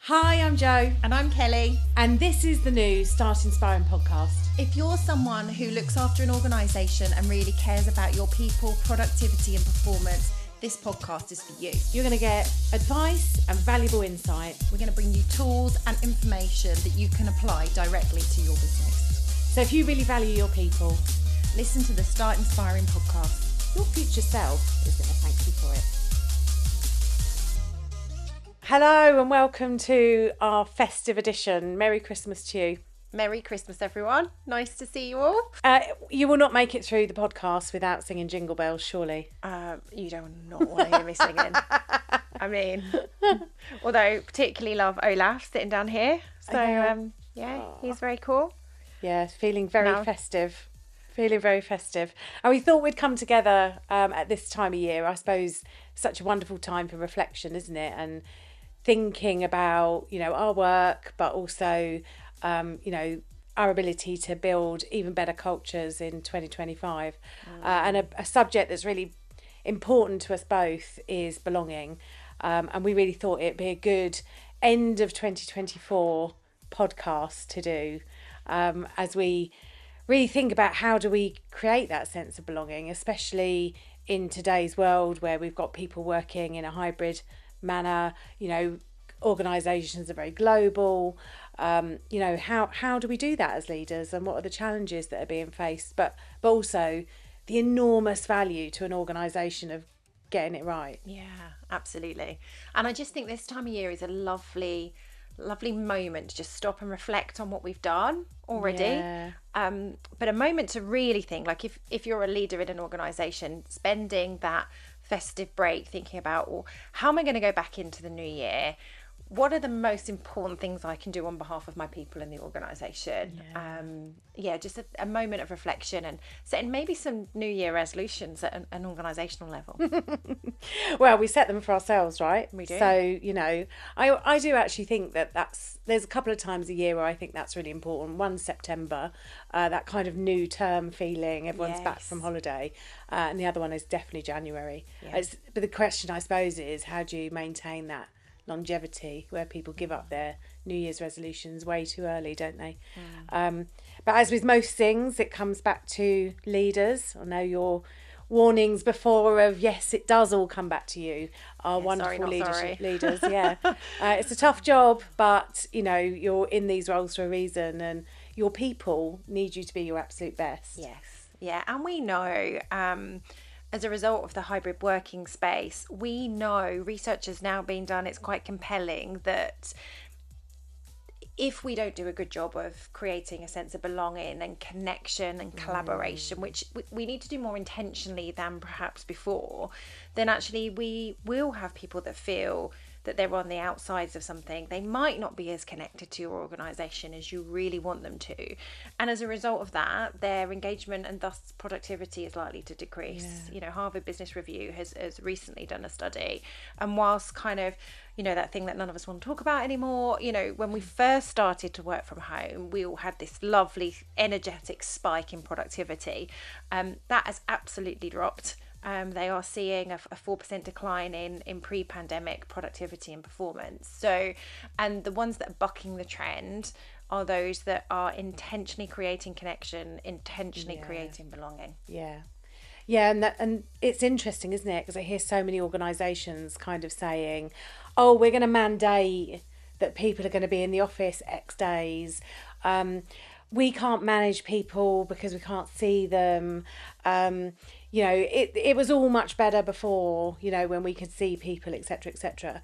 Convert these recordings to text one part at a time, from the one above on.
Hi, I'm Jo. And I'm Kelly. And this is the new Start Inspiring podcast. If you're someone who looks after an organisation and really cares about your people, productivity and performance, this podcast is for you. You're going to get advice and valuable insight. We're going to bring you tools and information that you can apply directly to your business. So if you really value your people, listen to the Start Inspiring podcast. Your future self is going to thank you for it. Hello and welcome to our festive edition. Merry Christmas to you. Merry Christmas, everyone. Nice to see you all. You will not make it through the podcast without singing Jingle Bells, surely. You don't not want to hear me singing. I mean, although particularly love Olaf sitting down here. So, he's very cool. Yeah, feeling very festive. Feeling very festive. And we thought we'd come together at this time of year. I suppose such a wonderful time for reflection, isn't it? And thinking about, our work, but also, our ability to build even better cultures in 2025. And a subject that's really important to us both is belonging. And we really thought it'd be a good end of 2024 podcast to do as we really think about how do we create that sense of belonging, especially in today's world where we've got people working in a hybrid manner, organisations are very global. How do we do that as leaders, and what are the challenges that are being faced, but also the enormous value to an organisation of getting it right. Yeah, absolutely. And I just think this time of year is a lovely moment to just stop and reflect on what we've done already. Yeah. But a moment to really think, like if you're a leader in an organisation, spending that festive break thinking about, well, how am I going to go back into the new year? What are the most important things I can do on behalf of my people in the organisation? Just a moment of reflection and setting maybe some New Year resolutions at an organisational level. Well, we set them for ourselves, right? We do. So, I do actually think there's a couple of times a year where I think that's really important. One, September, that kind of new term feeling, everyone's back from holiday. And the other one is definitely January. Yes. But the question, I suppose, is how do you maintain that longevity where people give up their New Year's resolutions way too early, don't they? But as with most things, it comes back to leaders. I know your warnings before of, yes, it does all come back to you, our wonderful leaders. Yeah. It's a tough job, but you're in these roles for a reason, and your people need you to be your absolute best. Yes. Yeah. And we know, as a result of the hybrid working space, we know research has now been done. It's quite compelling that if we don't do a good job of creating a sense of belonging and connection and collaboration, which we need to do more intentionally than perhaps before, then actually we will have people that feel that they're on the outsides of something. They might not be as connected to your organisation as you really want them to. And as a result of that, their engagement and thus productivity is likely to decrease. Yeah. Harvard Business Review has recently done a study. And whilst kind of, that thing that none of us want to talk about anymore, when we first started to work from home, we all had this lovely energetic spike in productivity. That has absolutely dropped. They are seeing a 4% decline in pre-pandemic productivity and performance. So, and the ones that are bucking the trend are those that are intentionally creating connection, intentionally creating belonging. Yeah. Yeah, and it's interesting, isn't it? Because I hear so many organisations kind of saying, oh, we're going to mandate that people are going to be in the office X days. We can't manage people because we can't see them. It was all much better before, when we could see people, etc., etc.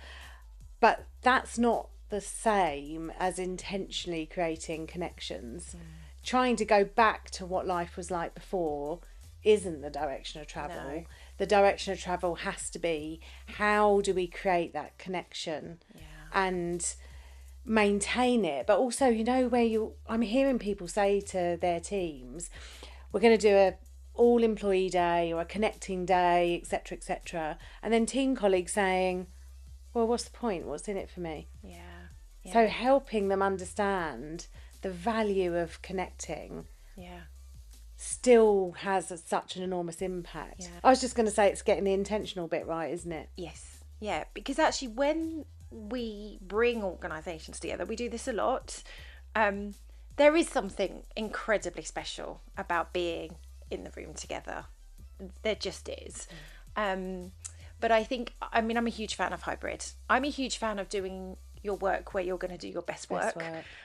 But that's not the same as intentionally creating connections. Trying to go back to what life was like before isn't the direction of travel. No. The direction of travel has to be, how do we create that connection and maintain it? But also, I'm hearing people say to their teams, we're going to do a all employee day or a connecting day, etc., etc., and then team colleagues saying, well, what's the point? What's in it for me? So helping them understand the value of connecting still has such an enormous impact. I was just going to say, it's getting the intentional bit right, isn't it? Yes. Yeah, because actually when we bring organisations together, we do this a lot. There is something incredibly special about being in the room together. There just is. But I think, I mean, I'm a huge fan of hybrid. I'm a huge fan of doing your work where you're going to do your best work.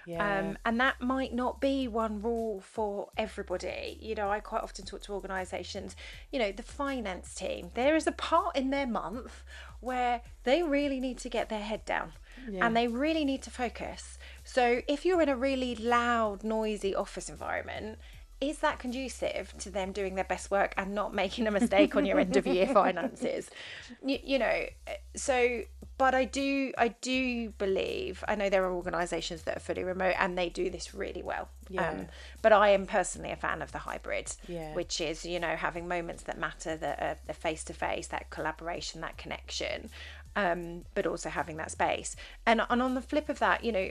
Yeah. And that might not be one rule for everybody. You know, I quite often talk to organisations, you know, the finance team, there is a part in their month where they really need to get their head down and they really need to focus. So if you're in a really loud, noisy office environment, is that conducive to them doing their best work and not making a mistake on your end of year finances? You know, so, but I do believe, I know there are organisations that are fully remote and they do this really well. But I am personally a fan of the hybrid, which is, you know, having moments that matter, that are the face-to-face, that collaboration, that connection, but also having that space. And on the flip of that, you know,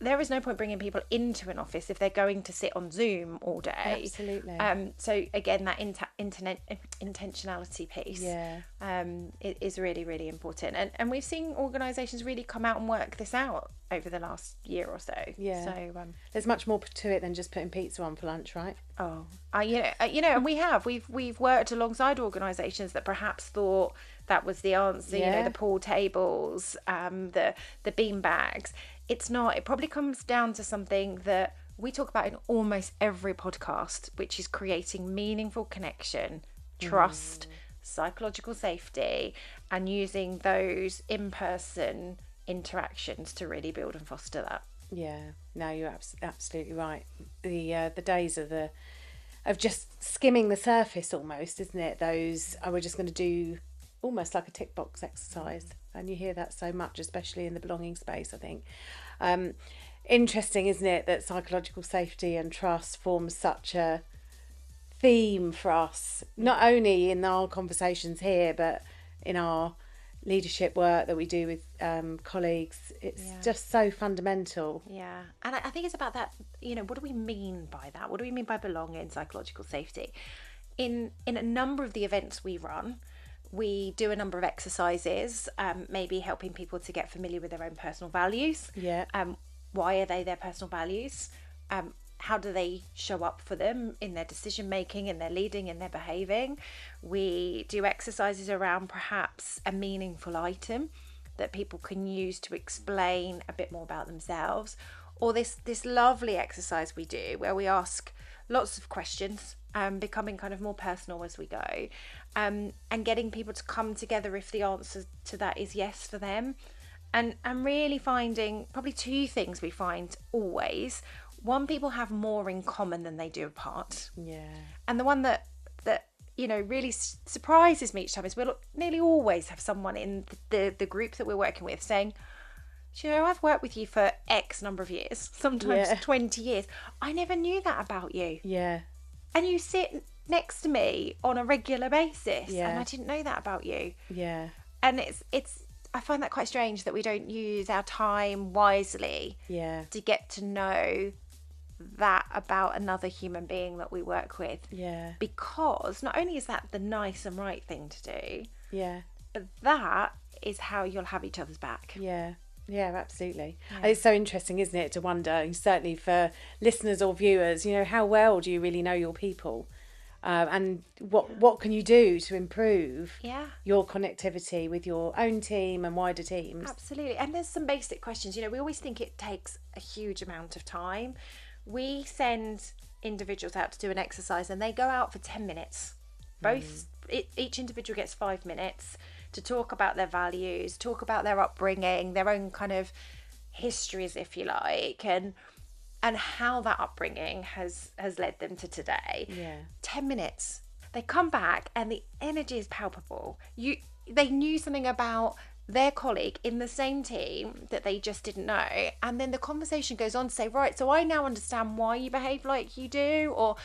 there is no point bringing people into an office if they're going to sit on Zoom all day. Absolutely. So again, that intentionality piece it is really, really important. And we've seen organisations really come out and work this out over the last year or so. Yeah. So there's much more to it than just putting pizza on for lunch, right? You know, and we've worked alongside organisations that perhaps thought that was the answer. You know, the pool tables, the bean bags. It's not. It probably comes down to something that we talk about in almost every podcast, which is creating meaningful connection, trust, psychological safety, and using those in-person interactions to really build and foster that. Yeah, no, you're absolutely right. The days of just skimming the surface almost, isn't it? Those, we're just going to do almost like a tick box exercise, and you hear that so much, especially in the belonging space, I think. Interesting, isn't it, that psychological safety and trust forms such a theme for us, not only in our conversations here, but in our leadership work that we do with colleagues. It's just so fundamental. Yeah, and I think it's about that, you know, what do we mean by that? What do we mean by belonging, psychological safety? In a number of the events we run, we do a number of exercises, maybe helping people to get familiar with their own personal values. Why are they their personal values? How do they show up for them in their decision making, in their leading, in their behaving? We do exercises around perhaps a meaningful item that people can use to explain a bit more about themselves, or this lovely exercise we do where we ask lots of questions, becoming kind of more personal as we go, and getting people to come together if the answer to that is yes for them. And really finding probably two things we find always. One, people have more in common than they do apart. And the one that you know really surprises me each time is we'll nearly always have someone in the group that we're working with saying, you know, I've worked with you for X number of years, sometimes 20 years. I never knew that about you. And you sit next to me on a regular basis, and I didn't know that about you. And it's I find that quite strange that we don't use our time wisely to get to know that about another human being that we work with. Because not only is that the nice and right thing to do, but that is how you'll have each other's back. Yeah, absolutely. It's so interesting, isn't it, to wonder, certainly for listeners or viewers, you know, how well do you really know your people? And what can you do to improve your connectivity with your own team and wider teams? Absolutely. And there's some basic questions. You know, we always think it takes a huge amount of time. We send individuals out to do an exercise and they go out for 10 minutes. Each individual gets 5 minutes to talk about their values, talk about their upbringing, their own kind of histories, if you like, and how that upbringing has led them to today. 10 minutes. They come back and the energy is palpable. They knew something about their colleague in the same team that they just didn't know, and then the conversation goes on to say, right, so I now understand why you behave like you do, or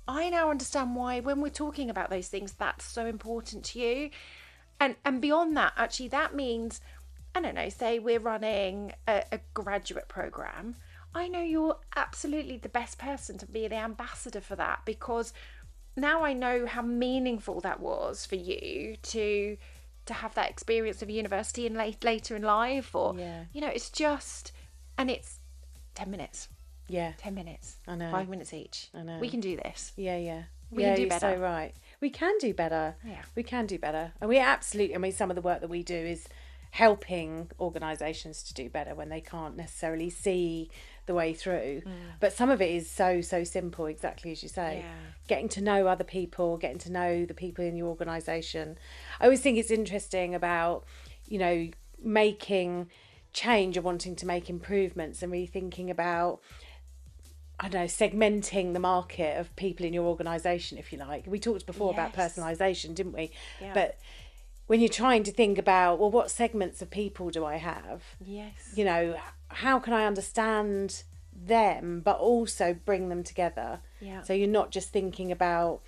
I now understand why when we're talking about those things that's so important to you. And beyond that, actually, that means, I don't know, say we're running a graduate program. I know you're absolutely the best person to be the ambassador for that, because now I know how meaningful that was for you to to have that experience of university and later in life, or it's just, and it's 10 minutes. 10 minutes. I know. 5 minutes each. I know. We can do this. We can do better. You're so right. We can do better. We can do better. And we absolutely, I mean, some of the work that we do is helping organisations to do better when they can't necessarily see the way through. But some of it is so simple, exactly as you say. Getting to know other people, getting to know the people in your organisation. I always think it's interesting about, making change or wanting to make improvements and really thinking about, I don't know, segmenting the market of people in your organisation, if you like. We talked before about personalisation, didn't we? But when you're trying to think about, well, what segments of people do I have? How can I understand them but also bring them together? So you're not just thinking about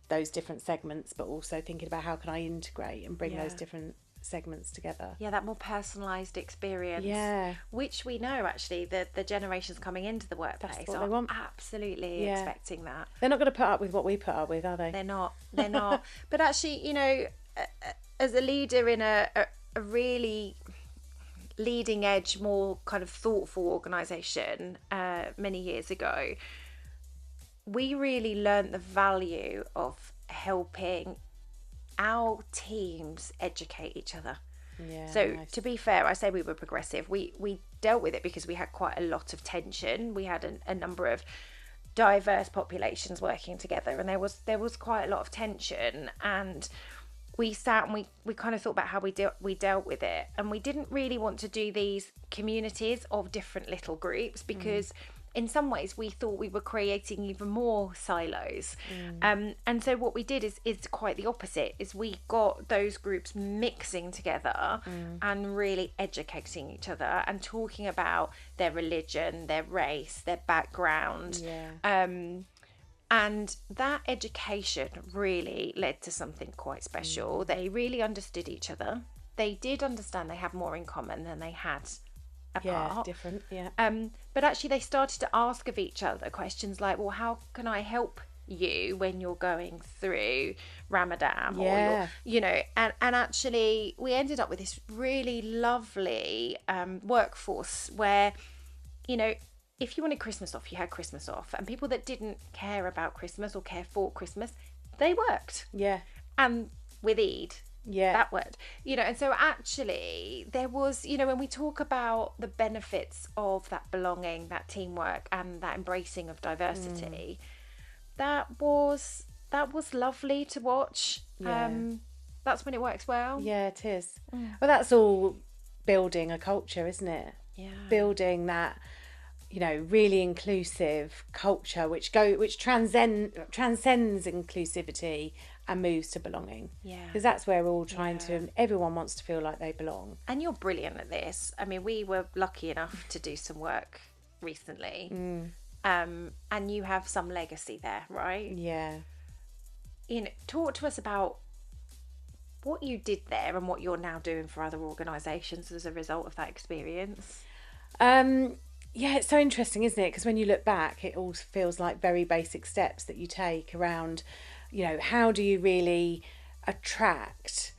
those different segments, but also thinking about how can I integrate and bring those different segments together. That more personalised experience, which we know actually the generations coming into the workplace are absolutely expecting that. They're not going to put up with what we put up with, are they? They're not but actually, as a leader in a really leading edge, more kind of thoughtful organisation many years ago, we really learnt the value of helping our teams educate each other. To be fair, I say we were progressive. We dealt with it because we had quite a lot of tension. We had a number of diverse populations working together, and there was quite a lot of tension, and we sat and we kind of thought about how we dealt with it. And we didn't really want to do these communities of different little groups because in some ways we thought we were creating even more silos. And so what we did is quite the opposite, is we got those groups mixing together and really educating each other and talking about their religion, their race, their background. And that education really led to something quite special. They really understood each other. They did understand they had more in common than they had apart. Different. But actually they started to ask of each other questions like, well, how can I help you when you're going through Ramadan? Or and actually we ended up with this really lovely workforce where, if you wanted Christmas off, you had Christmas off. And people that didn't care about Christmas or care for Christmas, they worked. And with Eid, that worked. And so actually there was, when we talk about the benefits of that belonging, that teamwork and that embracing of diversity, that was lovely to watch. That's when it works well. It is. Well, that's all building a culture, isn't it? Building that, really inclusive culture which transcends inclusivity and moves to belonging. Because that's where we're all trying to, everyone wants to feel like they belong. And you're brilliant at this. I mean, we were lucky enough to do some work recently. And you have some legacy there, right? Talk to us about what you did there and what you're now doing for other organisations as a result of that experience. It's so interesting, isn't it? Because when you look back, it all feels like very basic steps that you take around, how do you really attract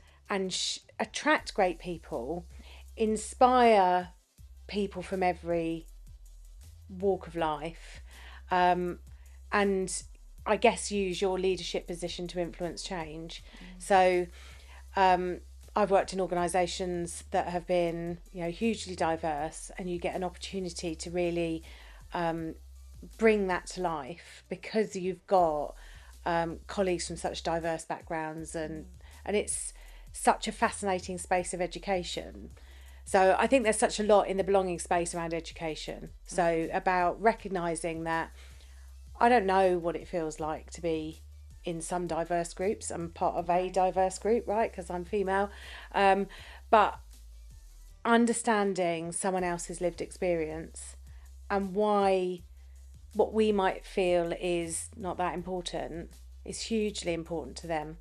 great people, inspire people from every walk of life, and I guess use your leadership position to influence change. So I've worked in organisations that have been, hugely diverse, and you get an opportunity to really bring that to life because you've got colleagues from such diverse backgrounds, and it's such a fascinating space of education. So I think there's such a lot in the belonging space around education. So about recognising that I don't know what it feels like to be in some diverse groups. I'm part of a diverse group, right, because I'm female, but understanding someone else's lived experience and why what we might feel is not that important is hugely important to them.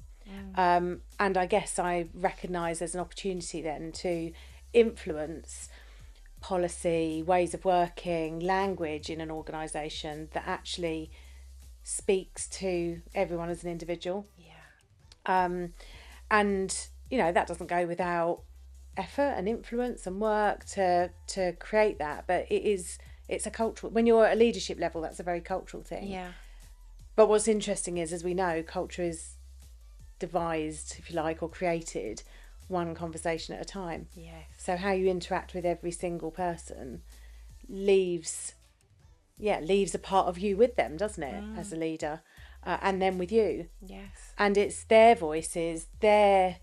And I guess I recognise there's an opportunity then to influence policy, ways of working, language in an organisation that actually speaks to everyone as an individual. And that doesn't go without effort and influence and work to create that. But it's a cultural, when you're at a leadership level, that's a very cultural thing. Yeah. But what's interesting is, as we know, culture is devised, if you like, or created one conversation at a time. Yes. So how you interact with every single person leaves a part of you with them, doesn't it, as a leader, and then with you. Yes. And it's their voices, their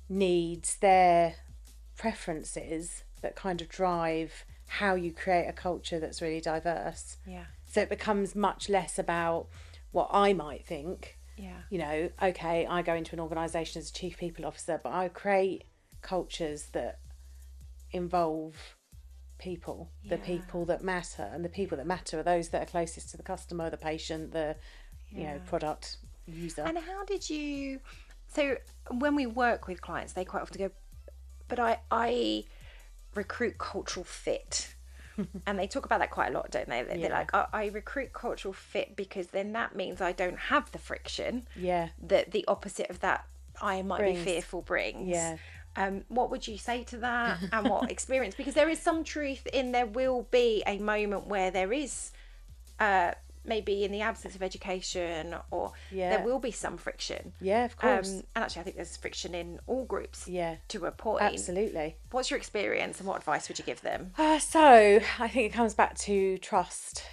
needs, their preferences that kind of drive how you create a culture that's really diverse. Yeah. So it becomes much less about what I might think. Yeah. Okay, I go into an organisation as a chief people officer, but I create cultures that involve people, the people that matter, and the people that matter are those that are closest to the customer, the patient, the product user. And how did you, so when we work with clients, they quite often go, but I recruit cultural fit. And they talk about that quite a lot, don't they? They're like, I recruit cultural fit because then that means I don't have the friction that the opposite of that I might be fearful brings. What would you say to that, and what experience? Because there is some truth in, there will be a moment where there is maybe in the absence of education, or there will be some friction. Yeah, of course. And actually, I think there's friction in all groups. Yeah, to a point. Absolutely. What's your experience, and what advice would you give them? So I think it comes back to trust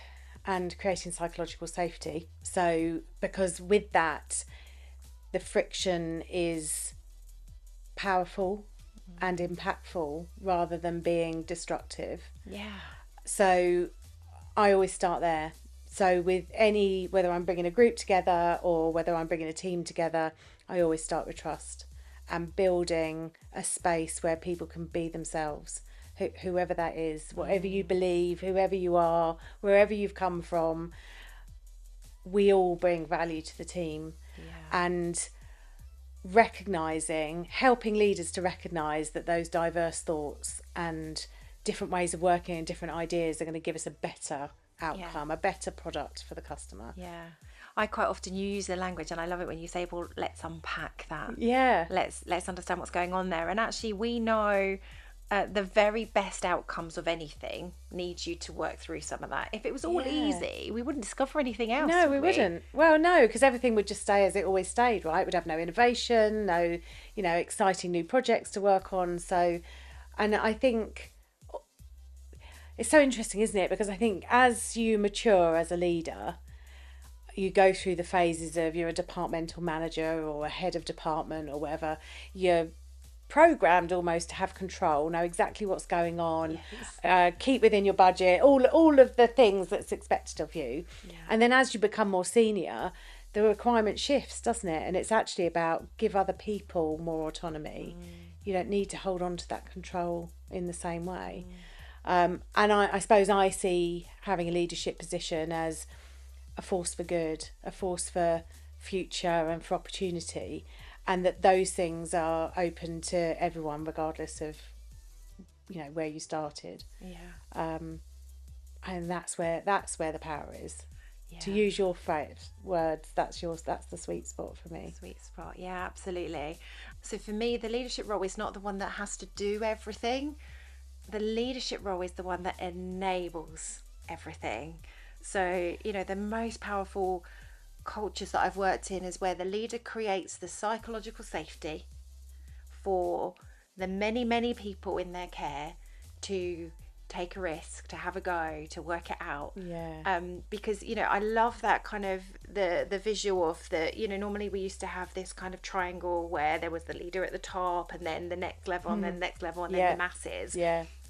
and creating psychological safety. So because with that, the friction is powerful and impactful rather than being destructive. Yeah. So I always start there. So with whether I'm bringing a group together or whether I'm bringing a team together, I always start with trust and building a space where people can be themselves, whoever that is, whatever you believe, whoever you are, wherever you've come from. We all bring value to the team. And helping leaders to recognise that those diverse thoughts and different ways of working and different ideas are going to give us a better outcome, a better product for the customer. I quite often use the language, and I love it when you say, well, let's unpack that. Let's understand what's going on there. And actually, we know the very best outcomes of anything need you to work through some of that. If it was all easy, we wouldn't discover anything else. No, we wouldn't. Well, no, because everything would just stay as it always stayed, right? We'd have no innovation, no, exciting new projects to work on. So, and I think it's so interesting, isn't it? Because I think as you mature as a leader, you go through the phases of, you're a departmental manager or a head of department or whatever. You're programmed almost to have control, know exactly what's going on, keep within your budget, all of the things that's expected of you. And then as you become more senior, the requirement shifts, doesn't it? And it's actually about give other people more autonomy. You don't need to hold on to that control in the same way. And I suppose I see having a leadership position as a force for good, a force for future and for opportunity, and that those things are open to everyone regardless of where you started. And that's where the power is. To use your words, that's the sweet spot for me. Sweet spot, yeah, absolutely. So for me, the leadership role is not the one that has to do everything. The leadership role is the one that enables everything. So, the most powerful cultures that I've worked in is where the leader creates the psychological safety for the many, many people in their care to take a risk, to have a go, to work it out. Because I love that kind of the visual of normally we used to have this kind of triangle where there was the leader at the top, and then the next level, and then the next level, and then the masses.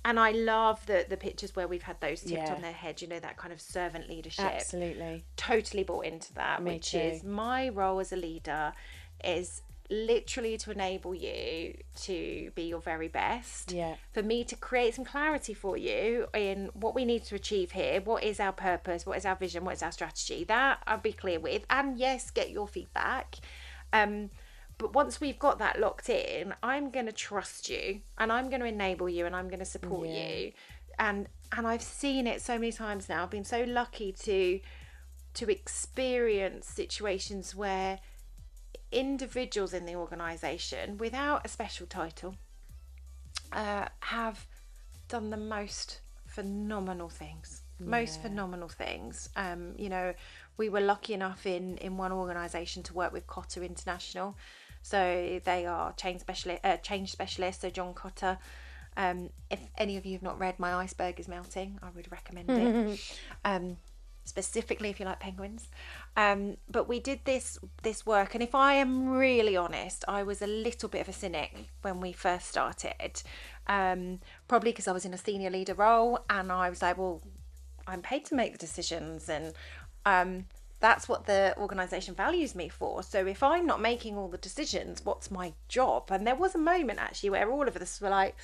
And I love the pictures where we've had those tipped on their head, that kind of servant leadership. Absolutely. Totally bought into that, Me which too. is my role as a leader is literally to enable you to be your very best. For me to create some clarity for you in what we need to achieve here, what is our purpose, what is our vision, what is our strategy, that I'll be clear with, and yes, get your feedback. But once we've got that locked in, I'm going to trust you, and I'm going to enable you, and I'm going to support you. And I've seen it so many times now. I've been so lucky to experience situations where individuals in the organisation, without a special title, have done the most phenomenal things. You know, we were lucky enough in one organisation to work with Cotter International. So they are change specialists. So John Cotter. If any of you have not read My Iceberg is Melting, I would recommend it. Specifically if you like penguins. But we did this work, and if I am really honest, I was a little bit of a cynic when we first started. Probably because I was in a senior leader role, and I was like, well, I'm paid to make the decisions, and that's what the organisation values me for. So if I'm not making all the decisions, what's my job? And there was a moment actually where all of us were like,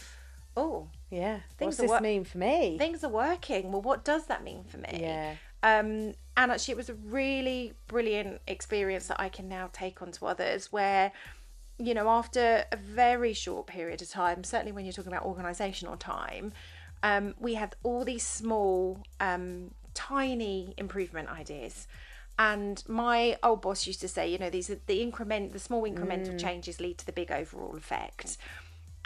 oh, yeah, what does this mean for me? Things are working. Well, what does that mean for me? Yeah. And actually it was a really brilliant experience that I can now take on to others, where, you know, after a very short period of time, certainly when you're talking about organisational time, we had all these small, tiny improvement ideas. And my old boss used to say, you know, these are the small incremental changes lead to the big overall effect.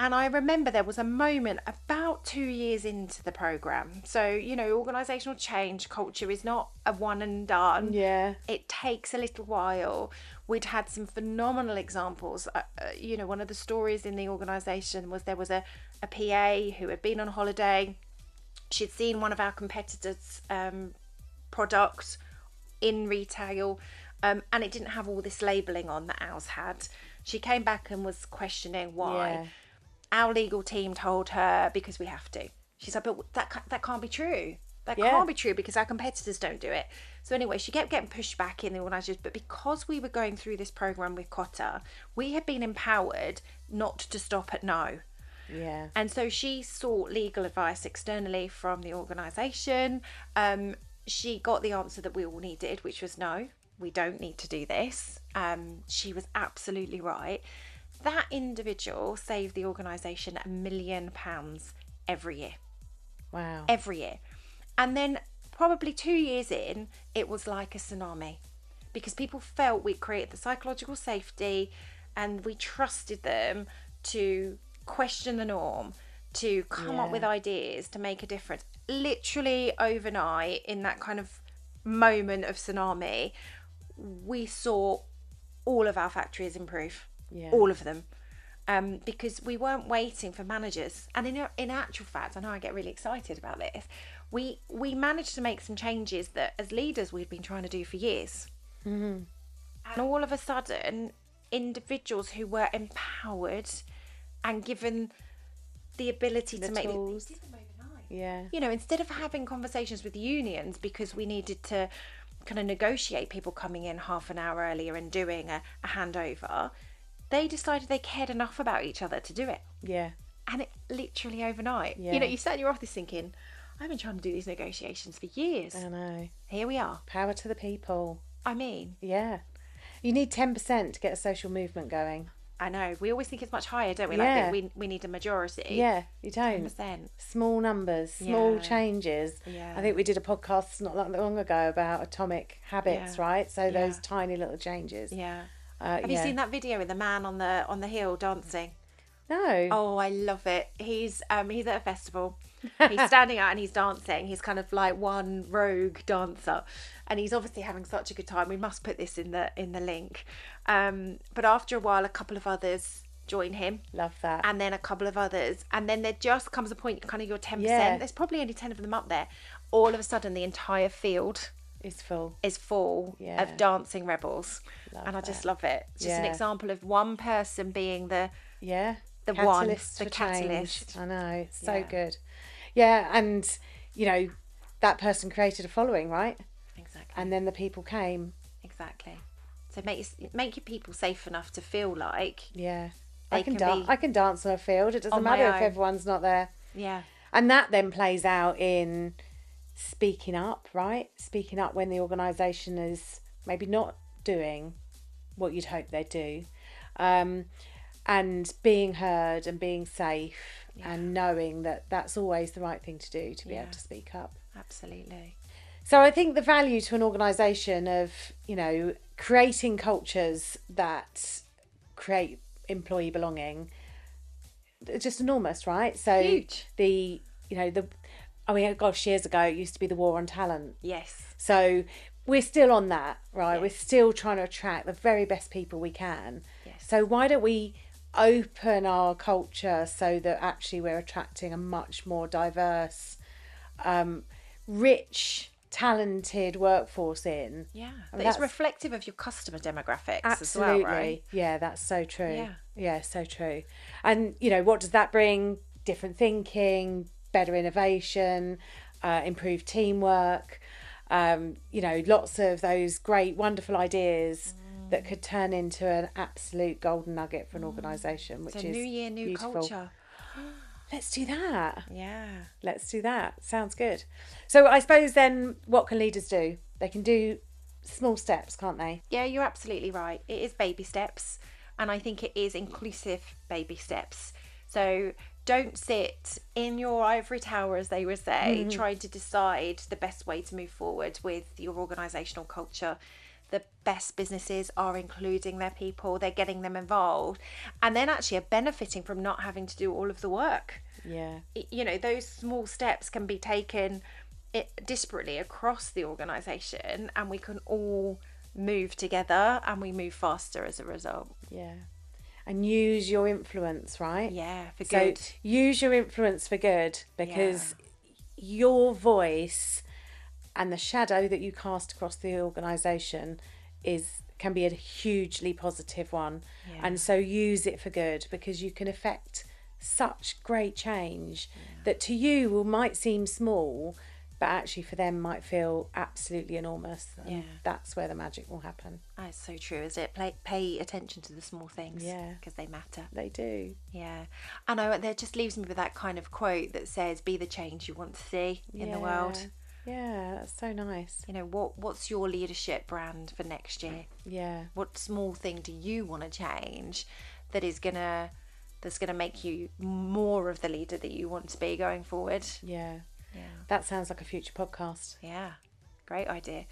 And I remember there was a moment about 2 years into the programme. So, you know, organisational change culture is not a one and done. Yeah. It takes a little while. We'd had some phenomenal examples. You know, one of the stories in the organisation was there was a PA who had been on holiday. She'd seen one of our competitors' products in retail, and it didn't have all this labelling on that ours had. She came back and was questioning why. Yeah. Our legal team told her, because we have to. She's like, but that can't be true. That can't be true because our competitors don't do it. So anyway, she kept getting pushed back in the organisation. But because we were going through this programme with Cotter, we had been empowered not to stop at no. Yeah. And so she sought legal advice externally from the organisation. She got the answer that we all needed, which was no, we don't need to do this. She was absolutely right. That individual saved the organisation £1 million every year. Wow. Every year. And then probably 2 years in, it was like a tsunami, because people felt we created the psychological safety and we trusted them to question the norm, to come up with ideas, to make a difference. Literally overnight, in that kind of moment of tsunami, we saw all of our factories improve. Yeah. All of them. Because we weren't waiting for managers. And in actual fact, I know I get really excited about this, we managed to make some changes that as leaders we'd been trying to do for years. Mm-hmm. And all of a sudden, individuals who were empowered and given the ability to make tools. They did them overnight. Yeah. You know, instead of having conversations with unions because we needed to kind of negotiate people coming in half an hour earlier and doing a handover, they decided they cared enough about each other to do it. Yeah. And it literally overnight. Yeah. You know, you sat in your office thinking, I've been trying to do these negotiations for years. I know. Here we are. Power to the people. I mean. Yeah. You need 10% to get a social movement going. I know. We always think it's much higher, don't we? Yeah. Like we need a majority. Yeah, you don't. 10%. Small numbers, small changes. Yeah. I think we did a podcast not that long ago about atomic habits, right? So those tiny little changes. Yeah. Have you seen that video with the man on the hill dancing? No. Oh, I love it. He's at a festival. He's standing out and he's dancing. He's kind of like one rogue dancer, and he's obviously having such a good time. We must put this in the link. But after a while, a couple of others join him. Love that. And then a couple of others, and then there just comes a point, kind of your 10%. Yeah. There's probably only 10 of them up there. All of a sudden, the entire field is full of dancing rebels. Love I just love it. It's just an example of one person being the catalyst. I know, it's so good. Yeah, and you know, that person created a following, right? Exactly. And then the people came. Exactly. So make your people safe enough to feel like I can dance on a field. It doesn't matter if everyone's not there. Yeah. And that then plays out in speaking up, right? Speaking up when the organisation is maybe not doing what you'd hope they do, and being heard and being safe and knowing that that's always the right thing to do, to be able to speak up. Absolutely. So I think the value to an organisation of, creating cultures that create employee belonging, just enormous, right? So Huge. Years ago it used to be the war on talent. Yes. So we're still on that, right? Yes. We're still trying to attract the very best people we can. Yes. So why don't we open our culture so that actually we're attracting a much more diverse, rich, talented workforce in? Yeah. I mean, It's reflective of your customer demographics absolutely. as well, right? Yeah, that's so true. Yeah. So true. And, what does that bring? Different thinking, better innovation, improved teamwork, lots of those great, wonderful ideas that could turn into an absolute golden nugget for an organisation, which is new year, new beautiful. culture. Let's do that. Yeah. Let's do that. Sounds good. So I suppose then what can leaders do? They can do small steps, can't they? Yeah, you're absolutely right. It is baby steps, and I think it is inclusive baby steps. So don't sit in your ivory tower, as they would say, trying to decide the best way to move forward with your organisational culture. The best businesses are including their people, they're getting them involved, and then actually are benefiting from not having to do all of the work. Yeah. Those small steps can be taken disparately across the organisation, and we can all move together and we move faster as a result. Yeah. And use your influence, right? Yeah, for good. So use your influence for good, because your voice and the shadow that you cast across the organisation can be a hugely positive one. Yeah. And so use it for good, because you can affect such great change that to you might seem small, but actually for them might feel absolutely enormous. And that's where the magic will happen. That's so true, is it? Pay attention to the small things. Yeah. Because they matter. They do. Yeah. I know, that just leaves me with that kind of quote that says, be the change you want to see in the world. Yeah, that's so nice. What's your leadership brand for next year? Yeah. What small thing do you want to change that's gonna make you more of the leader that you want to be going forward? Yeah. That sounds like a future podcast. Yeah. Great idea.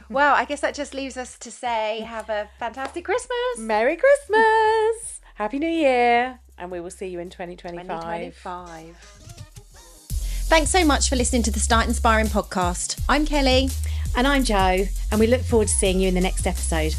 Well, I guess that just leaves us to say, have a fantastic Christmas. Merry Christmas. Happy New Year. And we will see you in 2025. Thanks so much for listening to the Start Inspiring podcast. I'm Kelly. And I'm Jo. And we look forward to seeing you in the next episode.